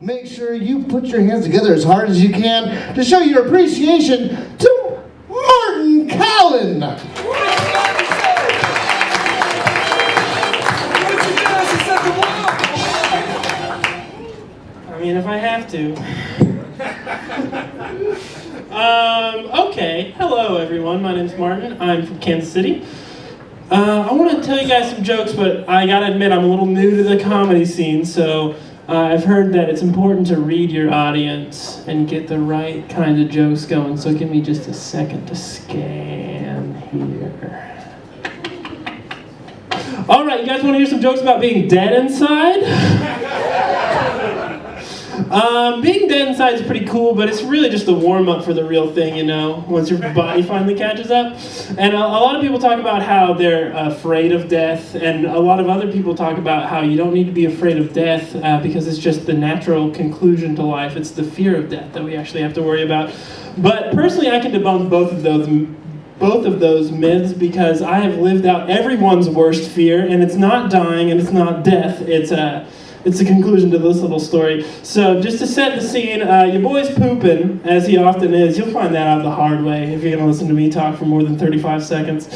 make sure you put your hands together as hard as you can to show your appreciation to Martin Callen. I mean, if I have to. Okay. Hello, everyone. My name's Martin. I'm from Kansas City. I want to tell you guys some jokes, but I gotta admit I'm a little new to the comedy scene, so I've heard that it's important to read your audience and get the right kind of jokes going, so give me just a second to scan here. Alright, you guys want to hear some jokes about being dead inside? Being dead inside is pretty cool, but it's really just a warm-up for the real thing, you know, once your body finally catches up. And a lot of people talk about how they're afraid of death, and a lot of other people talk about how you don't need to be afraid of death because it's just the natural conclusion to life. It's the fear of death that we actually have to worry about. But personally, I can debunk both of those myths because I have lived out everyone's worst fear, and it's not dying and it's not death. It's the conclusion to this little story. So just to set the scene, your boy's pooping, as he often is. You'll find that out the hard way if you're going to listen to me talk for more than 35 seconds.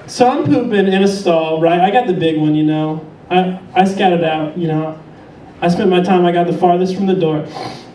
So I'm pooping in a stall, right? I got the big one, you know. I scattered out, you know. I spent my time, I got the farthest from the door.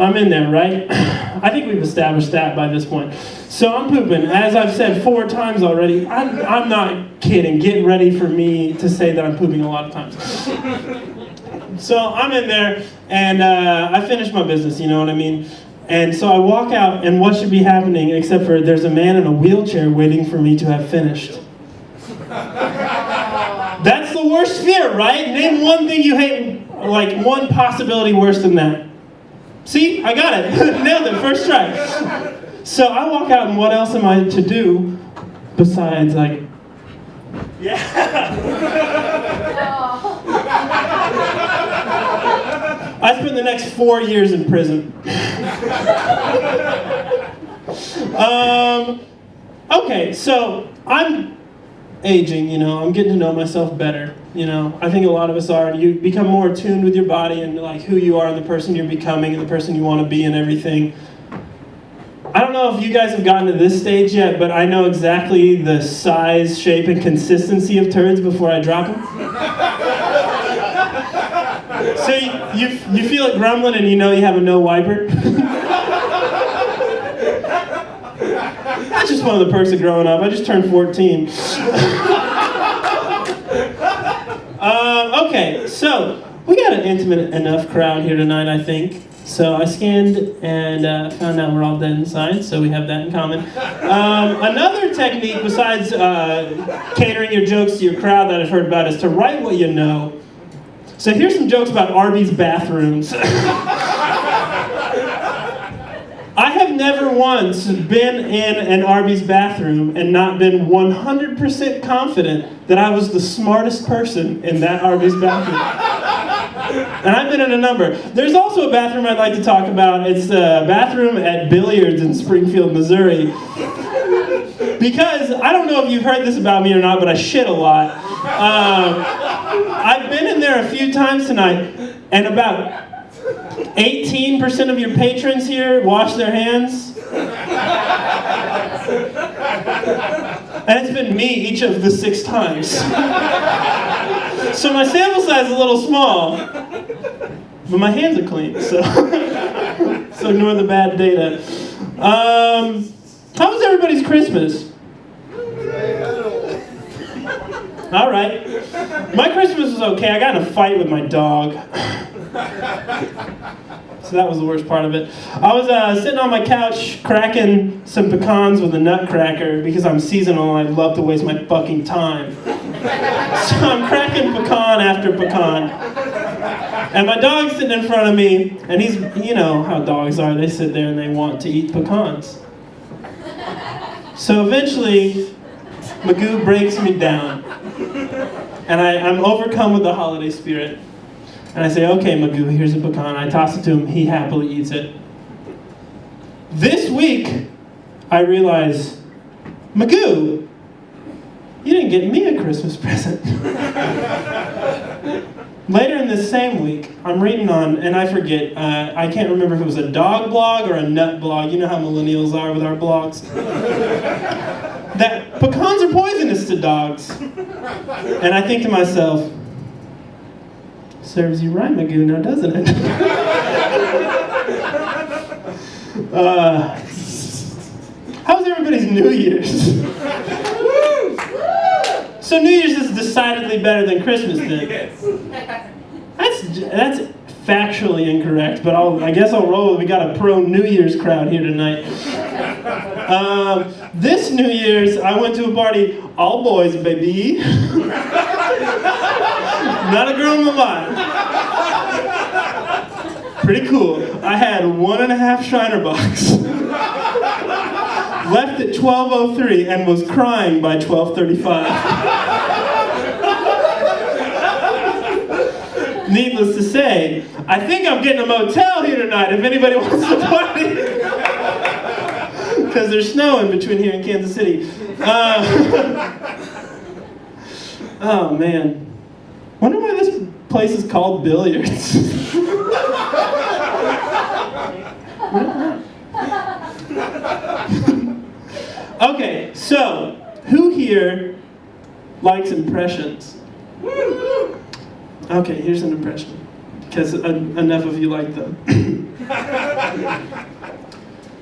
I'm in there, right? I think we've established that by this point. So I'm pooping. As I've said 4 times already, I'm not kidding. Get ready for me to say that I'm pooping a lot of times. So I'm in there, and I finish my business, you know what I mean? And so I walk out, and what should be happening except for there's a man in a wheelchair waiting for me to have finished. That's the worst fear, right? Name one thing you hate, like one possibility worse than that. See, I got it. Nailed it, first try. So I walk out, and what else am I to do besides, like, yeah. I spent the next 4 years in prison. Okay, so I'm aging, you know, I'm getting to know myself better, you know. I think a lot of us are. You become more attuned with your body and like who you are and the person you're becoming and the person you want to be and everything. I don't know if you guys have gotten to this stage yet, but I know exactly the size, shape, and consistency of turds before I drop them. So you feel it grumbling and you know you have a no wiper. That's just one of the perks of growing up. I just turned 14. Okay, so we got an intimate enough crowd here tonight, I think. So I scanned and found out we're all dead inside, so we have that in common. Another technique besides catering your jokes to your crowd that I've heard about is to write what you know. So here's some jokes about Arby's bathrooms. I have never once been in an Arby's bathroom and not been 100% confident that I was the smartest person in that Arby's bathroom. And I've been in a number. There's also a bathroom I'd like to talk about. It's the bathroom at Billiards in Springfield, Missouri. Because, I don't know if you've heard this about me or not, but I shit a lot. I've been in there a few times tonight, and about 18% of your patrons here wash their hands. And it's been me each of the 6 times. So my sample size is a little small, but my hands are clean, so ignore the bad data. How was everybody's Christmas? All right. My Christmas was okay. I got in a fight with my dog. So that was the worst part of it. I was sitting on my couch cracking some pecans with a nutcracker because I'm seasonal and I love to waste my fucking time. So I'm cracking pecan after pecan. And my dog's sitting in front of me, and he's, you know how dogs are, they sit there and they want to eat pecans. So eventually, Magoo breaks me down. And I'm overcome with the holiday spirit. And I say, okay, Magoo, here's a pecan. I toss it to him. He happily eats it. This week, I realize, Magoo, you didn't get me a Christmas present. Later in this same week, I'm reading on, and I forget, I can't remember if it was a dog blog or a nut blog. You know how millennials are with our blogs. That pecans are poisonous to dogs. And I think to myself, serves you right, Magoo, now doesn't it? How was everybody's New Year's? So New Year's is decidedly better than Christmas then. That's factually incorrect, but I guess I'll roll with it. We got a pro New Year's crowd here tonight. This New Year's, I went to a party, all boys, baby. Not a girl in my mind. Pretty cool. I had 1.5 Shiner box. Left at 12:03 and was crying by 12:35. Needless to say, I think I'm getting a motel here tonight if anybody wants to party. Because there's snow in between here and Kansas City. Oh man. Wonder why this place is called Billiards. Okay, so who here likes impressions? Okay, here's an impression, because enough of you like them.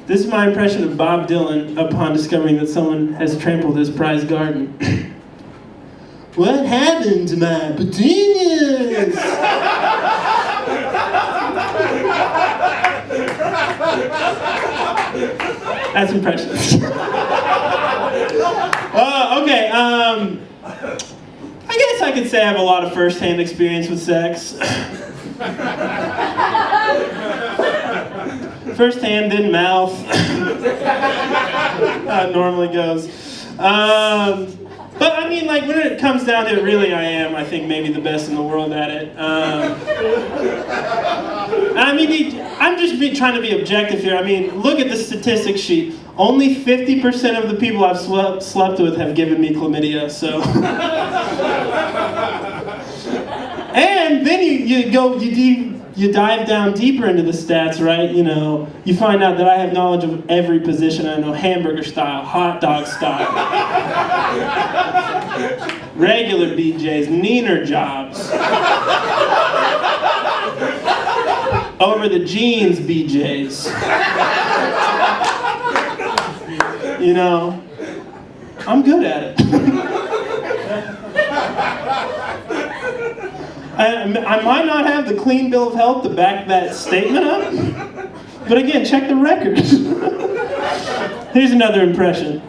This is my impression of Bob Dylan upon discovering that someone has trampled his prized garden. What happened to my petunias? That's impressions. Okay, I guess I could say I have a lot of first-hand experience with sex. First-hand, then mouth. How it normally goes. But I mean, like, when it comes down to it, really I am, I think, maybe the best in the world at it. I mean, I'm just trying to be objective here. I mean, look at the statistics sheet. Only 50% of the people I've slept with have given me chlamydia, so. And then you dive down deeper into the stats, right? You know, you find out that I have knowledge of every position. I know hamburger style, hot dog style, regular BJs, neener jobs, over the jeans BJs. You know, I'm good at it. I might not have the clean bill of health to back that statement up, but again, check the records. Here's another impression.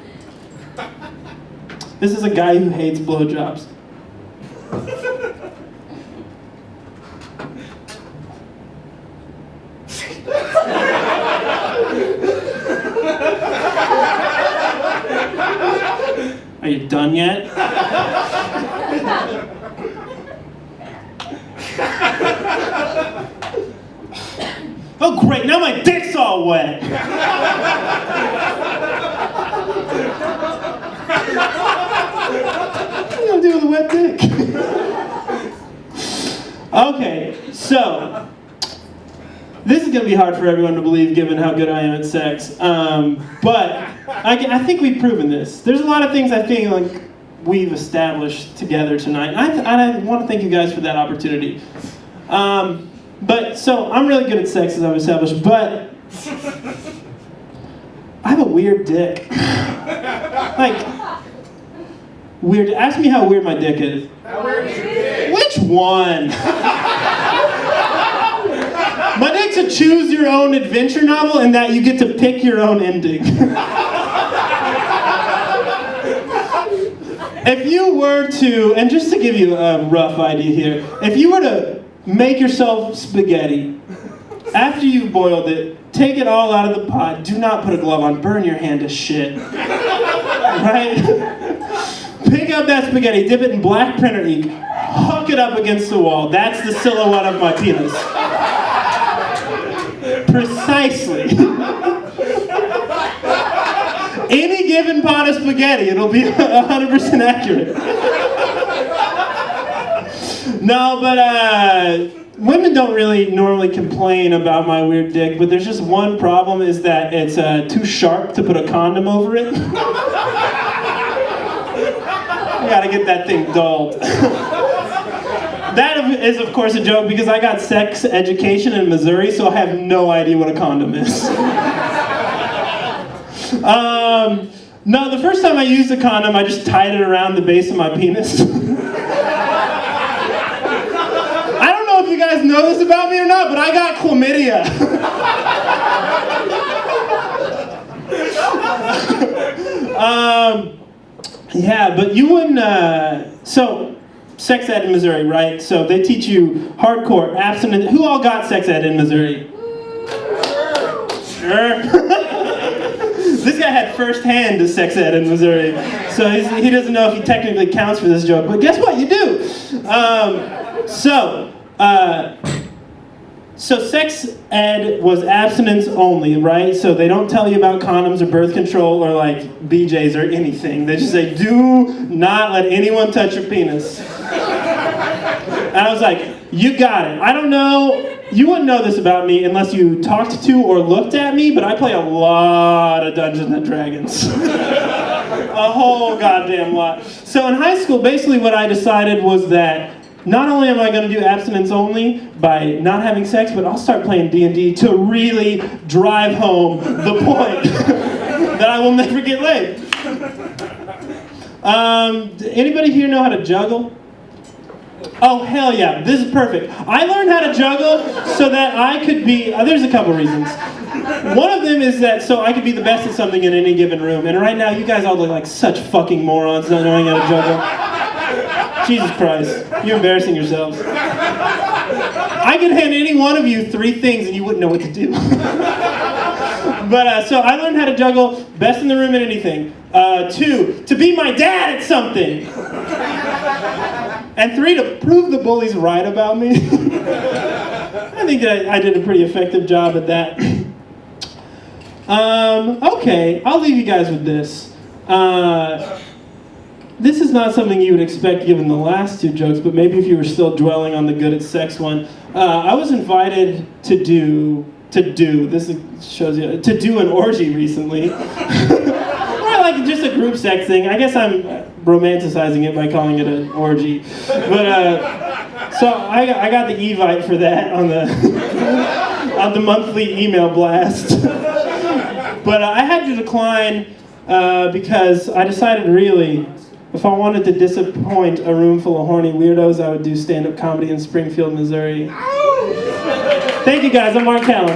This is a guy who hates blowjobs. Are you done yet? Oh great, now my dick's all wet! What are you gonna do with a wet dick? Okay, so this is going to be hard for everyone to believe given how good I am at sex, but I think we've proven this. There's a lot of things I feel like we've established together tonight. I want to thank you guys for that opportunity. But so I'm really good at sex, as I've established, but I have a weird dick. Like, weird. Ask me how weird my dick is. How weird is your dick? Which one? My dick's a choose-your-own-adventure novel in that you get to pick your own ending. If you were to, and just to give you a rough idea here, if you were to make yourself spaghetti, after you've boiled it, take it all out of the pot, do not put a glove on, burn your hand to shit. Right? Pick up that spaghetti, dip it in black printer ink, hook it up against the wall. That's the silhouette of my penis. Precisely. Any given pot of spaghetti, it'll be 100% accurate. No, but women don't really normally complain about my weird dick, but there's just one problem, is that it's too sharp to put a condom over it. I gotta get that thing dulled. That is, of course, a joke because I got sex education in Missouri, so I have no idea what a condom is. No, the first time I used a condom, I just tied it around the base of my penis. I don't know if you guys know this about me or not, but I got chlamydia. Yeah, but you wouldn't, so, sex ed in Missouri, right? So they teach you hardcore, abstinent. Who all got sex ed in Missouri? Sure. This guy had first-hand sex ed in Missouri, so he doesn't know if he technically counts for this joke, but guess what? You do. So sex ed was abstinence only, right? So they don't tell you about condoms or birth control or like BJs or anything. They just say, do not let anyone touch your penis. And I was like, you got it. I don't know, you wouldn't know this about me unless you talked to or looked at me, but I play a lot of Dungeons and Dragons. A whole goddamn lot. So in high school, basically what I decided was that not only am I going to do abstinence only by not having sex, but I'll start playing D&D to really drive home the point that I will never get laid. Anybody here know how to juggle? Oh, hell yeah, this is perfect. I learned how to juggle so that I could be, there's a couple reasons. One of them is that so I could be the best at something in any given room, and right now you guys all look like such fucking morons not knowing how to juggle. Jesus Christ, you're embarrassing yourselves. I could hand any one of you 3 things and you wouldn't know what to do. But so I learned how to juggle, best in the room at anything. 2, to be my dad at something. And 3, to prove the bullies right about me. I think that I did a pretty effective job at that. Okay, I'll leave you guys with this. This is not something you would expect given the last 2 jokes, but maybe if you were still dwelling on the good at sex one. I was invited to do an orgy recently. Or like just a group sex thing. I guess I'm romanticizing it by calling it an orgy. But so I got the Evite for that on the monthly email blast. But I had to decline because I decided really, if I wanted to disappoint a room full of horny weirdos, I would do stand-up comedy in Springfield, Missouri. Thank you guys, I'm Mark Callen.